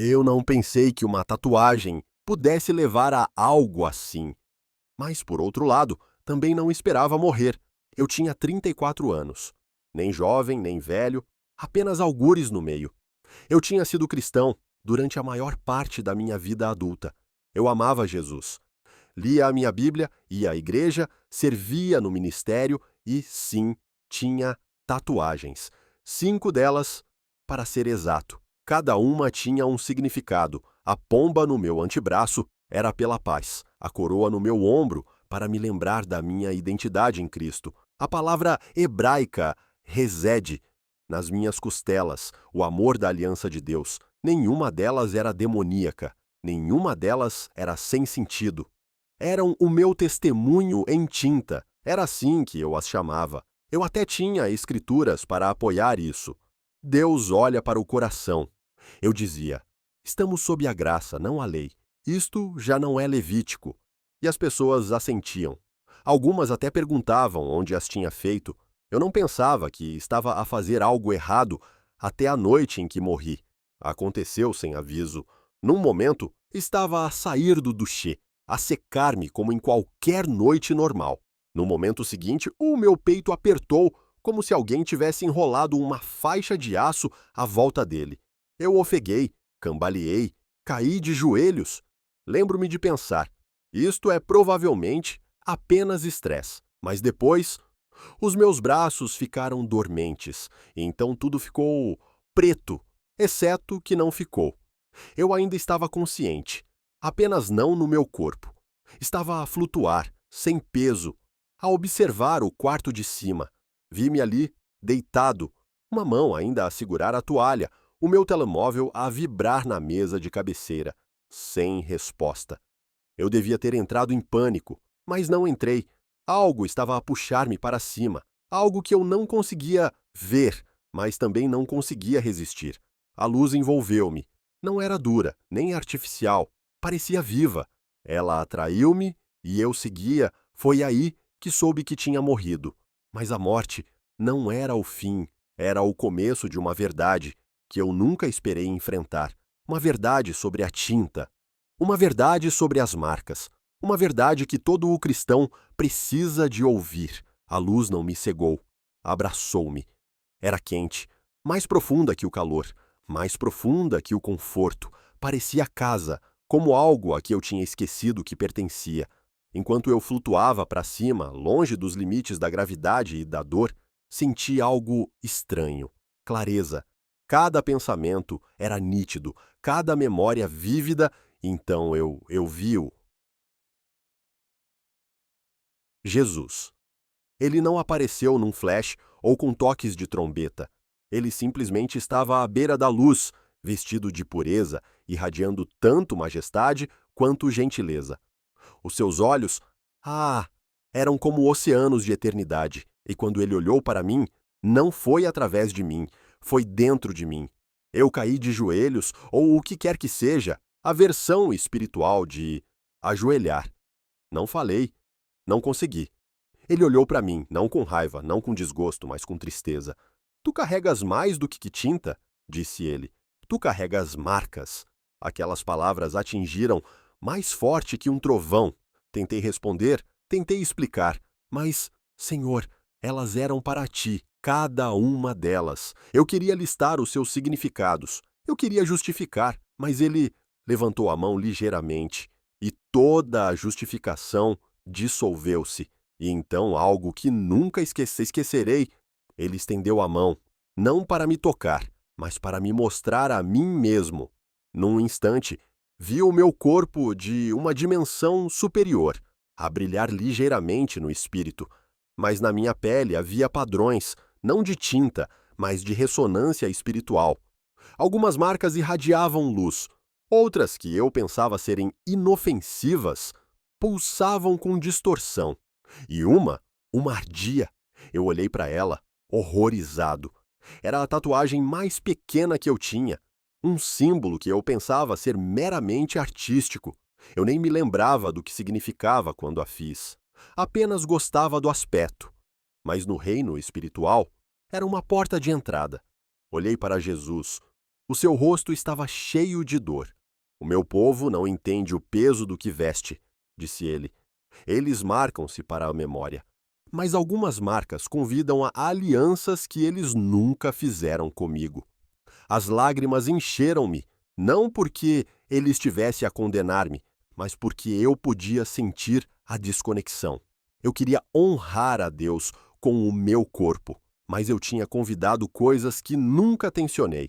Eu não pensei que uma tatuagem pudesse levar a algo assim. Mas, por outro lado, também não esperava morrer. Eu tinha 34 anos. Nem jovem, nem velho, apenas algures no meio. Eu tinha sido cristão durante a maior parte da minha vida adulta. Eu amava Jesus. Lia a minha Bíblia, ia à igreja, servia no ministério e, sim, tinha tatuagens. 5 delas, para ser exato. Cada uma tinha um significado. A pomba no meu antebraço era pela paz. A coroa no meu ombro, para me lembrar da minha identidade em Cristo. A palavra hebraica, resed, nas minhas costelas, o amor da aliança de Deus. Nenhuma delas era demoníaca. Nenhuma delas era sem sentido. Eram o meu testemunho em tinta. Era assim que eu as chamava. Eu até tinha escrituras para apoiar isso. Deus olha para o coração. Eu dizia, estamos sob a graça, não a lei. Isto já não é levítico. E as pessoas assentiam. Algumas até perguntavam onde as tinha feito. Eu não pensava que estava a fazer algo errado até a noite em que morri. Aconteceu sem aviso. Num momento, estava a sair do duchê, a secar-me como em qualquer noite normal. No momento seguinte, o meu peito apertou, como se alguém tivesse enrolado uma faixa de aço à volta dele. Eu ofeguei, cambaleei, caí de joelhos. Lembro-me de pensar, isto é provavelmente apenas estresse. Mas depois, os meus braços ficaram dormentes, e então tudo ficou preto, exceto que não ficou. Eu ainda estava consciente, apenas não no meu corpo. Estava a flutuar, sem peso, a observar o quarto de cima. Vi-me ali, deitado, uma mão ainda a segurar a toalha, o meu telemóvel a vibrar na mesa de cabeceira, sem resposta. Eu devia ter entrado em pânico, mas não entrei. Algo estava a puxar-me para cima, algo que eu não conseguia ver, mas também não conseguia resistir. A luz envolveu-me. Não era dura, nem artificial, parecia viva. Ela atraiu-me e eu seguia. Foi aí que soube que tinha morrido. Mas a morte não era o fim, era o começo de uma verdade que eu nunca esperei enfrentar. Uma verdade sobre a tinta. Uma verdade sobre as marcas. Uma verdade que todo o cristão precisa de ouvir. A luz não me cegou. Abraçou-me. Era quente, mais profunda que o calor, mais profunda que o conforto. Parecia casa, como algo a que eu tinha esquecido que pertencia. Enquanto eu flutuava para cima, longe dos limites da gravidade e da dor, senti algo estranho. Clareza. Cada pensamento era nítido, cada memória vívida. Então eu vi-o. Jesus. Ele não apareceu num flash ou com toques de trombeta. Ele simplesmente estava à beira da luz, vestido de pureza, irradiando tanto majestade quanto gentileza. Os seus olhos, eram como oceanos de eternidade, e quando ele olhou para mim, não foi através de mim, foi dentro de mim. Eu caí de joelhos, ou o que quer que seja, a versão espiritual de ajoelhar. Não falei, não consegui. Ele olhou para mim, não com raiva, não com desgosto, mas com tristeza. Tu carregas mais do que tinta, disse ele. Tu carregas marcas. Aquelas palavras atingiram mais forte que um trovão. Tentei responder, tentei explicar, mas, Senhor, elas eram para ti, cada uma delas. Eu queria listar os seus significados. Eu queria justificar, mas ele levantou a mão ligeiramente e toda a justificação dissolveu-se. E então, algo que nunca esquecerei, ele estendeu a mão, não para me tocar, mas para me mostrar a mim mesmo. Num instante, vi o meu corpo de uma dimensão superior, a brilhar ligeiramente no espírito, mas na minha pele havia padrões, não de tinta, mas de ressonância espiritual. Algumas marcas irradiavam luz, outras que eu pensava serem inofensivas, pulsavam com distorção. E uma ardia. Eu olhei para ela, horrorizado. Era a tatuagem mais pequena que eu tinha. Um símbolo que eu pensava ser meramente artístico. Eu nem me lembrava do que significava quando a fiz. Apenas gostava do aspecto. Mas no reino espiritual, era uma porta de entrada. Olhei para Jesus, O seu rosto estava cheio de dor. O meu povo não entende o peso do que veste, disse ele. Eles marcam-se para a memória. Mas algumas marcas convidam a alianças que eles nunca fizeram comigo. As lágrimas encheram-me, não porque ele estivesse a condenar-me, mas porque eu podia sentir a desconexão. Eu queria honrar a Deus com o meu corpo, mas eu tinha convidado coisas que nunca tencionei.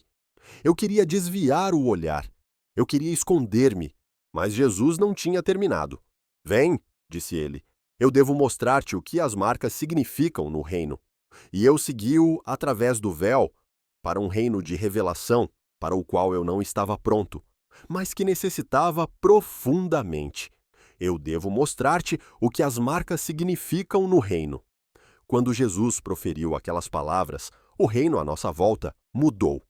Eu queria desviar o olhar. Eu queria esconder-me, mas Jesus não tinha terminado. Vem, disse ele. Eu devo mostrar-te o que as marcas significam no reino. E eu segui-o através do véu para um reino de revelação para o qual eu não estava pronto, mas que necessitava profundamente. Eu devo mostrar-te o que as marcas significam no reino. Quando Jesus proferiu aquelas palavras, o reino à nossa volta mudou.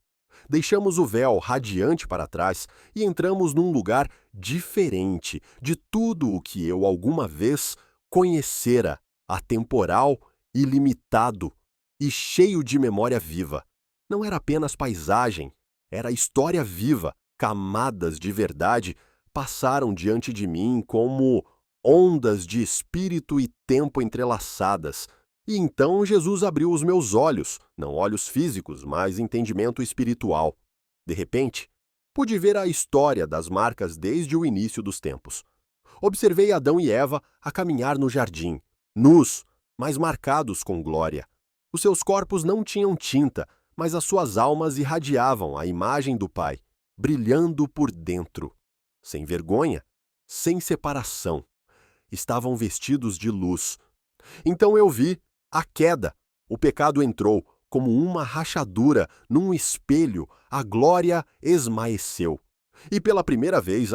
Deixamos o véu radiante para trás e entramos num lugar diferente de tudo o que eu alguma vez conhecera, atemporal, ilimitado e cheio de memória viva. Não era apenas paisagem, era história viva, camadas de verdade passaram diante de mim como ondas de espírito e tempo entrelaçadas. E então Jesus abriu os meus olhos, não olhos físicos, mas entendimento espiritual. De repente, pude ver a história das marcas desde o início dos tempos. Observei Adão e Eva a caminhar no jardim, nus, mas marcados com glória. Os seus corpos não tinham tinta, mas as suas almas irradiavam a imagem do Pai, brilhando por dentro. Sem vergonha, sem separação. Estavam vestidos de luz. Então eu vi a queda. O pecado entrou, como uma rachadura num espelho, a glória esmaeceu. E pela primeira vez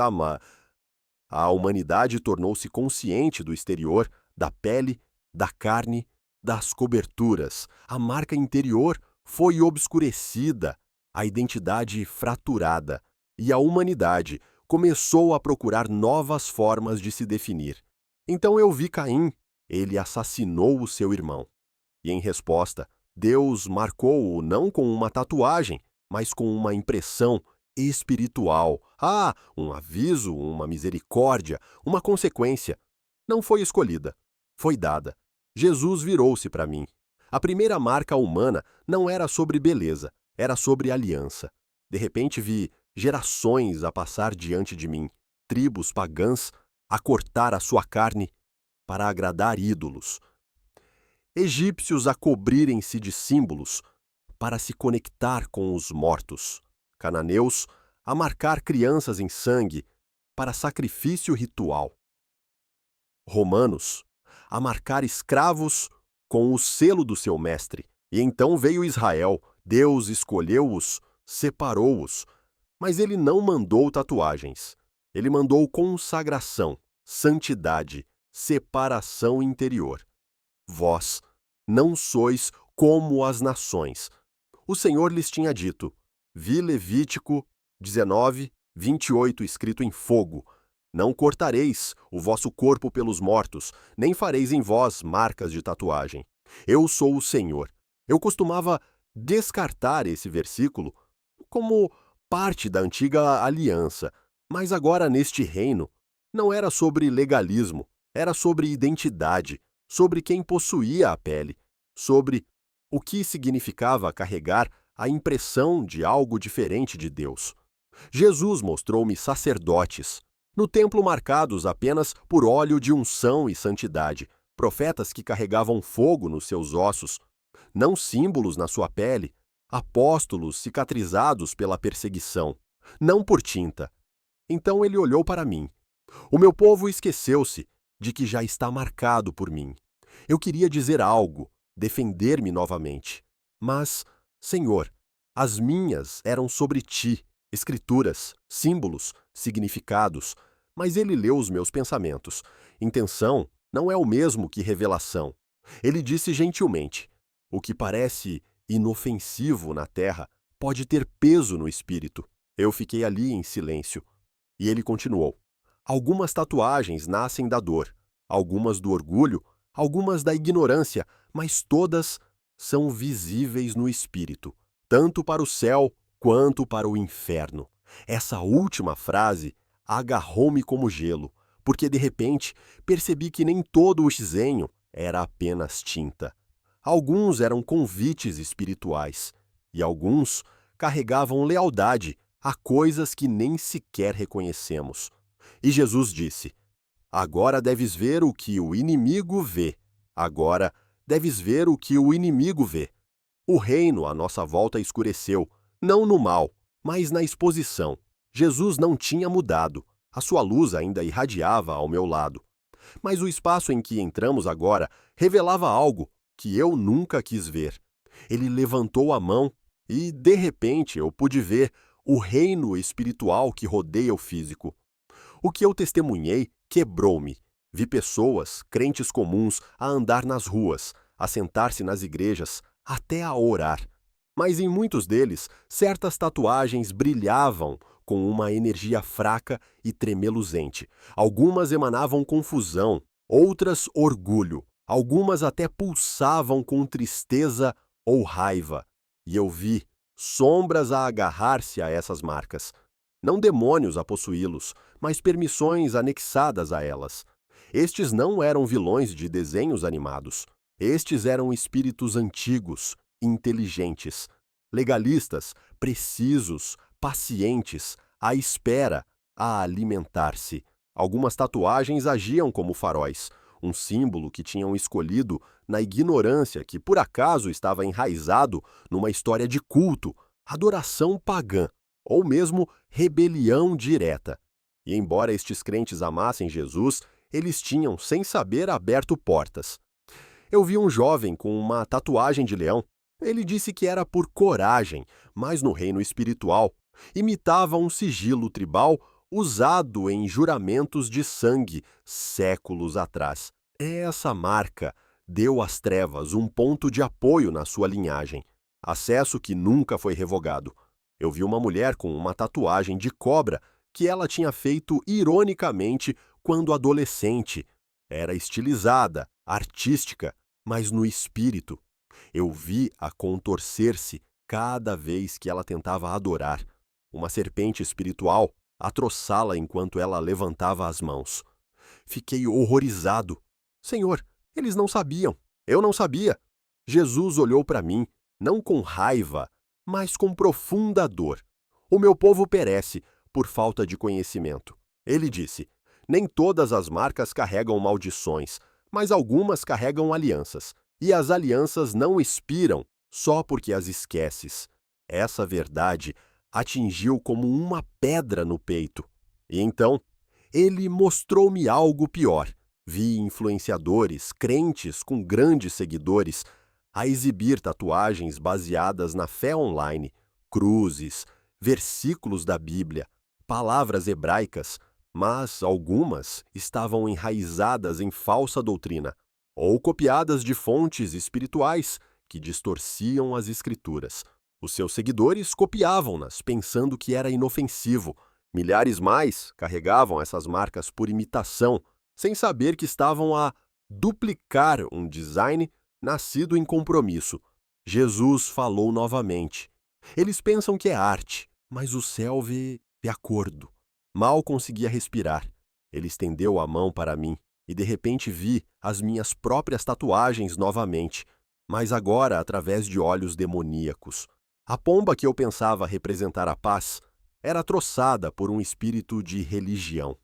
a humanidade tornou-se consciente do exterior, da pele, da carne, das coberturas. A marca interior foi obscurecida, a identidade fraturada, e a humanidade começou a procurar novas formas de se definir. Então eu vi Caim. Ele assassinou o seu irmão. E em resposta, Deus marcou-o não com uma tatuagem, mas com uma impressão espiritual. Um aviso, uma misericórdia, uma consequência. Não foi escolhida, foi dada. Jesus virou-se para mim. A primeira marca humana não era sobre beleza, era sobre aliança. De repente vi gerações a passar diante de mim, tribos pagãs a cortar a sua carne para agradar ídolos, egípcios a cobrirem-se de símbolos para se conectar com os mortos, cananeus a marcar crianças em sangue para sacrifício ritual, romanos a marcar escravos com o selo do seu mestre. E então veio Israel, Deus escolheu-os, separou-os, mas ele não mandou tatuagens, ele mandou consagração, santidade, separação interior. Vós não sois como as nações. O Senhor lhes tinha dito. Vi Levítico 19, 28 escrito em fogo. Não cortareis o vosso corpo pelos mortos, nem fareis em vós marcas de tatuagem. Eu sou o Senhor. Eu costumava descartar esse versículo como parte da antiga aliança, mas agora neste reino não era sobre legalismo, era sobre identidade, sobre quem possuía a pele, sobre o que significava carregar a impressão de algo diferente de Deus. Jesus mostrou-me sacerdotes, no templo marcados apenas por óleo de unção e santidade, profetas que carregavam fogo nos seus ossos, não símbolos na sua pele, apóstolos cicatrizados pela perseguição, não por tinta. Então ele olhou para mim. O meu povo esqueceu-se de que já está marcado por mim. Eu queria dizer algo, defender-me novamente. Mas, Senhor, as minhas eram sobre ti, escrituras, símbolos, significados, mas ele leu os meus pensamentos. Intenção não é o mesmo que revelação. Ele disse gentilmente: o que parece inofensivo na terra pode ter peso no espírito. Eu fiquei ali em silêncio. E ele continuou: algumas tatuagens nascem da dor, algumas do orgulho, algumas da ignorância, mas todas são visíveis no espírito, tanto para o céu quanto para o inferno. Essa última frase agarrou-me como gelo, porque de repente percebi que nem todo o desenho era apenas tinta. Alguns eram convites espirituais, e alguns carregavam lealdade a coisas que nem sequer reconhecemos. E Jesus disse: Agora deves ver o que o inimigo vê. Agora deves ver o que o inimigo vê. O reino à nossa volta escureceu, não no mal, mas na exposição. Jesus não tinha mudado. A sua luz ainda irradiava ao meu lado. Mas o espaço em que entramos agora revelava algo que eu nunca quis ver. Ele levantou a mão e, de repente, eu pude ver o reino espiritual que rodeia o físico. O que eu testemunhei quebrou-me. Vi pessoas, crentes comuns, a andar nas ruas, a sentar-se nas igrejas, até a orar. Mas em muitos deles, certas tatuagens brilhavam com uma energia fraca e tremeluzente. Algumas emanavam confusão, outras orgulho. Algumas até pulsavam com tristeza ou raiva. E eu vi sombras a agarrar-se a essas marcas. Não demônios a possuí-los, mas permissões anexadas a elas. Estes não eram vilões de desenhos animados. Estes eram espíritos antigos, inteligentes, legalistas, precisos, pacientes, à espera, a alimentar-se. Algumas tatuagens agiam como faróis, um símbolo que tinham escolhido na ignorância que por acaso estava enraizado numa história de culto, adoração pagã, ou mesmo rebelião direta. E embora estes crentes amassem Jesus, eles tinham, sem saber, aberto portas. Eu vi um jovem com uma tatuagem de leão. Ele disse que era por coragem, mas no reino espiritual imitava um sigilo tribal usado em juramentos de sangue séculos atrás. Essa marca deu às trevas um ponto de apoio na sua linhagem, acesso que nunca foi revogado. Eu vi uma mulher com uma tatuagem de cobra que ela tinha feito ironicamente quando adolescente. Era estilizada, artística, mas no espírito. Eu vi-a contorcer-se cada vez que ela tentava adorar. Uma serpente espiritual a troçá-la enquanto ela levantava as mãos. Fiquei horrorizado. Senhor, eles não sabiam. Eu não sabia. Jesus olhou para mim, não com raiva, mas com profunda dor. O meu povo perece por falta de conhecimento. Ele disse: nem todas as marcas carregam maldições, mas algumas carregam alianças. E as alianças não expiram só porque as esqueces. Essa verdade atingiu como uma pedra no peito. E então, ele mostrou-me algo pior. Vi influenciadores, crentes com grandes seguidores, a exibir tatuagens baseadas na fé online, cruzes, versículos da Bíblia, palavras hebraicas, mas algumas estavam enraizadas em falsa doutrina, ou copiadas de fontes espirituais que distorciam as escrituras. Os seus seguidores copiavam-nas, pensando que era inofensivo. Milhares mais carregavam essas marcas por imitação, sem saber que estavam a duplicar um design nascido em compromisso. Jesus falou novamente. Eles pensam que é arte, mas o céu vê acordo. Mal conseguia respirar. Ele estendeu a mão para mim e de repente vi as minhas próprias tatuagens novamente, mas agora através de olhos demoníacos. A pomba que eu pensava representar a paz era troçada por um espírito de religião.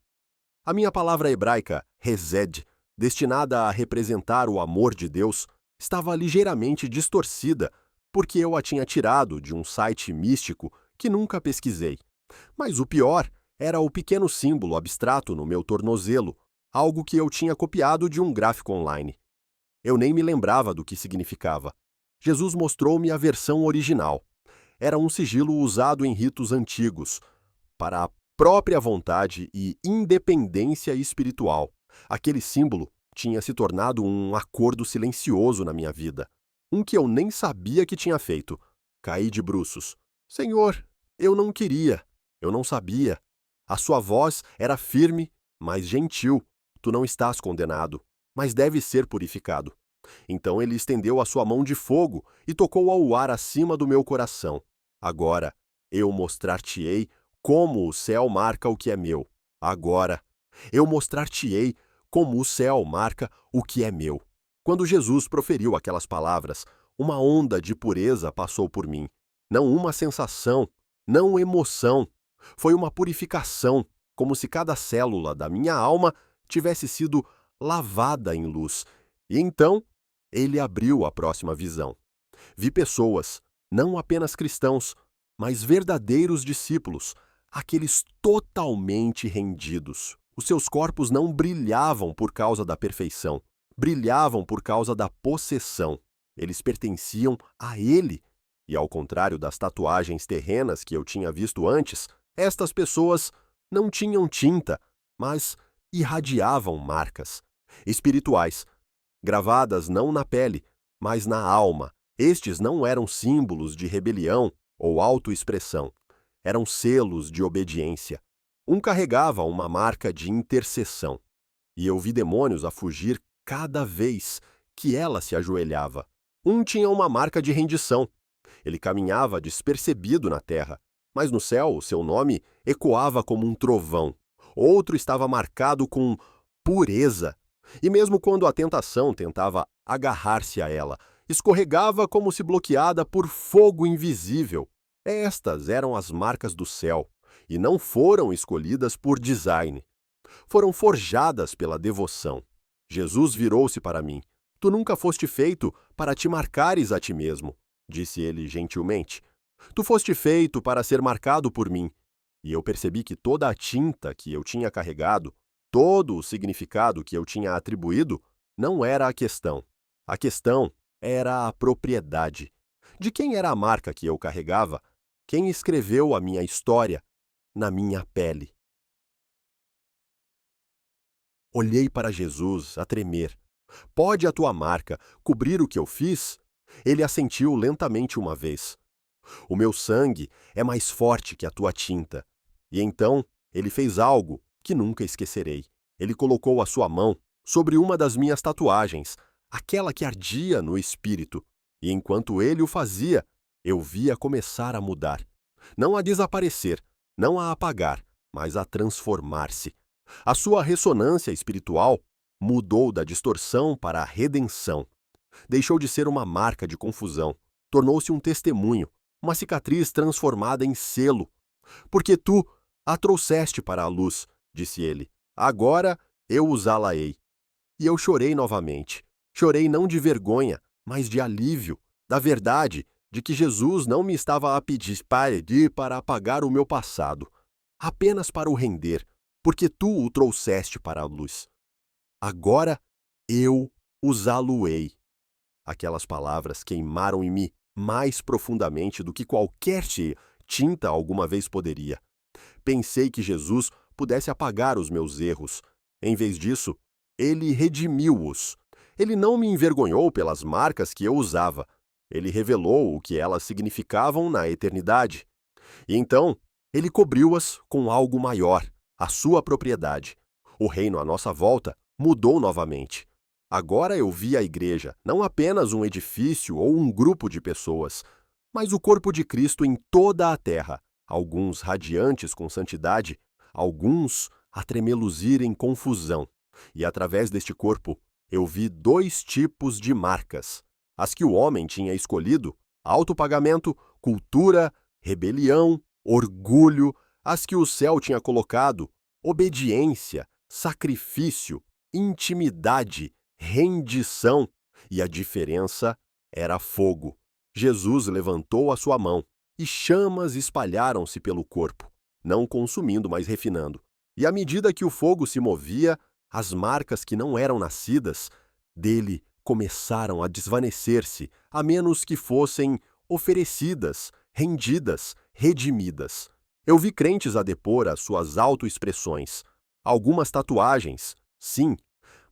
A minha palavra hebraica, hesed, destinada a representar o amor de Deus, estava ligeiramente distorcida, porque eu a tinha tirado de um site místico que nunca pesquisei. Mas o pior era o pequeno símbolo abstrato no meu tornozelo, algo que eu tinha copiado de um gráfico online. Eu nem me lembrava do que significava. Jesus mostrou-me a versão original. Era um sigilo usado em ritos antigos, para a própria vontade e independência espiritual. Aquele símbolo tinha se tornado um acordo silencioso na minha vida, um que eu nem sabia que tinha feito. Caí de bruços. Senhor, eu não queria, eu não sabia. A sua voz era firme, mas gentil. Tu não estás condenado, mas deves ser purificado. Então ele estendeu a sua mão de fogo e tocou ao ar acima do meu coração. Agora, Eu mostrar-te-ei como o céu marca o que é meu. Agora, eu mostrar-te-ei como o céu marca o que é meu. Quando Jesus proferiu aquelas palavras, uma onda de pureza passou por mim. Não uma sensação, não emoção. Foi uma purificação, como se cada célula da minha alma tivesse sido lavada em luz. E então, ele abriu a próxima visão. Vi pessoas, não apenas cristãos, mas verdadeiros discípulos, aqueles totalmente rendidos. Os seus corpos não brilhavam por causa da perfeição, brilhavam por causa da possessão. Eles pertenciam a Ele. E ao contrário das tatuagens terrenas que eu tinha visto antes, estas pessoas não tinham tinta, mas irradiavam marcas espirituais, gravadas não na pele, mas na alma. Estes não eram símbolos de rebelião ou autoexpressão, eram selos de obediência. Um carregava uma marca de intercessão, e eu vi demônios a fugir cada vez que ela se ajoelhava. Um tinha uma marca de rendição. Ele caminhava despercebido na terra, mas no céu o seu nome ecoava como um trovão. Outro estava marcado com pureza, e mesmo quando a tentação tentava agarrar-se a ela, escorregava como se bloqueada por fogo invisível. Estas eram as marcas do céu, e não foram escolhidas por design. Foram forjadas pela devoção. Jesus virou-se para mim. Tu nunca foste feito para te marcares a ti mesmo, disse ele gentilmente. Tu foste feito para ser marcado por mim. E eu percebi que toda a tinta que eu tinha carregado, todo o significado que eu tinha atribuído, não era a questão. A questão era a propriedade. De quem era a marca que eu carregava? Quem escreveu a minha história na minha pele? Olhei para Jesus a tremer. Pode a tua marca cobrir o que eu fiz? Ele assentiu lentamente uma vez. O meu sangue é mais forte que a tua tinta. E então ele fez algo que nunca esquecerei. Ele colocou a sua mão sobre uma das minhas tatuagens, aquela que ardia no espírito. E enquanto ele o fazia, eu via começar a mudar. Não a desaparecer, não a apagar, mas a transformar-se. A sua ressonância espiritual mudou da distorção para a redenção. Deixou de ser uma marca de confusão, tornou-se um testemunho, uma cicatriz transformada em selo. Porque tu a trouxeste para a luz, disse ele. Agora eu usá-la-ei. E eu chorei novamente. Chorei não de vergonha, mas de alívio, da verdade de que Jesus não me estava a pedir para apagar o meu passado, apenas para o render, porque tu o trouxeste para a luz. Agora eu usá-lo-ei. Aquelas palavras queimaram em mim mais profundamente do que qualquer tinta alguma vez poderia. Pensei que Jesus pudesse apagar os meus erros. Em vez disso, ele redimiu-os. Ele não me envergonhou pelas marcas que eu usava. Ele revelou o que elas significavam na eternidade. E então, ele cobriu-as com algo maior, a sua propriedade. O reino à nossa volta mudou novamente. Agora eu vi a igreja, não apenas um edifício ou um grupo de pessoas, mas o corpo de Cristo em toda a terra, alguns radiantes com santidade, alguns a tremeluzir em confusão. E através deste corpo, eu vi dois tipos de marcas. As que o homem tinha escolhido, autopagamento, cultura, rebelião, orgulho. As que o céu tinha colocado, obediência, sacrifício, intimidade, rendição. E a diferença era fogo. Jesus levantou a sua mão, e chamas espalharam-se pelo corpo, não consumindo, mas refinando. E à medida que o fogo se movia, as marcas que não eram nascidas dele começaram a desvanecer-se, a menos que fossem oferecidas, rendidas, redimidas. Eu vi crentes a depor as suas autoexpressões, algumas tatuagens, sim,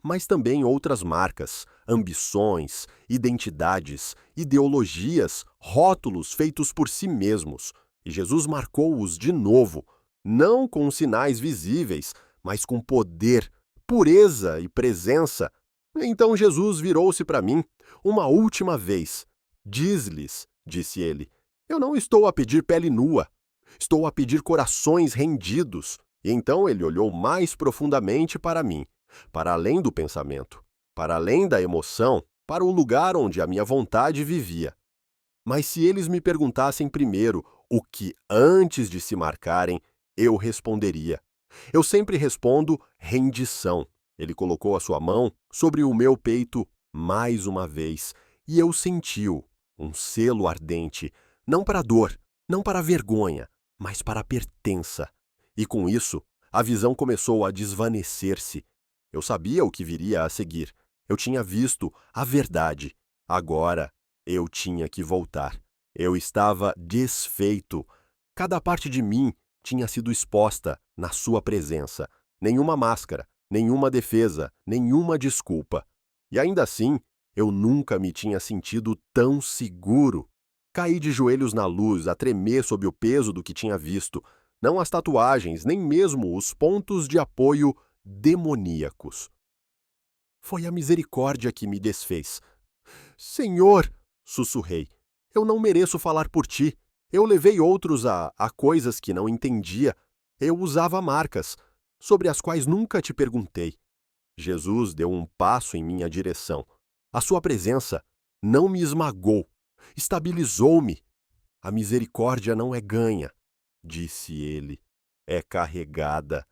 mas também outras marcas, ambições, identidades, ideologias, rótulos feitos por si mesmos. E Jesus marcou-os de novo, não com sinais visíveis, mas com poder, pureza e presença. Então Jesus virou-se para mim uma última vez. Diz-lhes, disse ele, eu não estou a pedir pele nua, Estou a pedir corações rendidos. E então ele olhou mais profundamente para mim, para além do pensamento, para além da emoção, para o lugar onde a minha vontade vivia. Mas se eles me perguntassem primeiro o que antes de se marcarem, eu responderia. Eu sempre respondo rendição. Ele colocou a sua mão sobre o meu peito mais uma vez, e eu senti-o, um selo ardente, não para a dor, não para a vergonha, mas para a pertença. E com isso, a visão começou a desvanecer-se. Eu sabia o que viria a seguir. Eu tinha visto a verdade. Agora, eu tinha que voltar. Eu estava desfeito. Cada parte de mim tinha sido exposta na sua presença. Nenhuma máscara, nenhuma defesa, nenhuma desculpa. E ainda assim, eu nunca me tinha sentido tão seguro. Caí de joelhos na luz, a tremer sob o peso do que tinha visto. Não as tatuagens, nem mesmo os pontos de apoio demoníacos. Foi a misericórdia que me desfez. Senhor, sussurrei, eu não mereço falar por ti. Eu levei outros a coisas que não entendia. Eu usava marcas, sobre as quais nunca te perguntei. Jesus deu um passo em minha direção. A sua presença não me esmagou, estabilizou-me. A misericórdia não é ganha, disse ele, é carregada.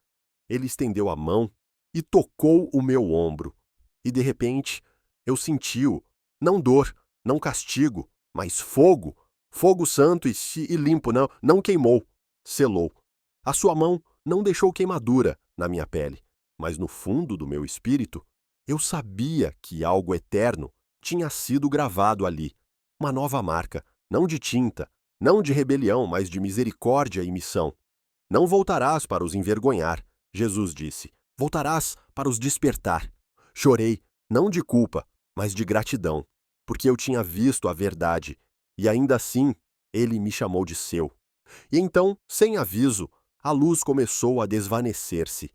Ele estendeu a mão e tocou o meu ombro. E de repente, eu senti-o, não dor, não castigo, mas fogo. Fogo santo e limpo, não queimou, selou. A sua mão não deixou queimadura na minha pele, mas no fundo do meu espírito, eu sabia que algo eterno tinha sido gravado ali. Uma nova marca, não de tinta, não de rebelião, mas de misericórdia e missão. Não voltarás para os envergonhar, Jesus disse. Voltarás para os despertar. Chorei, não de culpa, mas de gratidão, porque eu tinha visto a verdade, e ainda assim ele me chamou de seu. E então, sem aviso, a luz começou a desvanecer-se.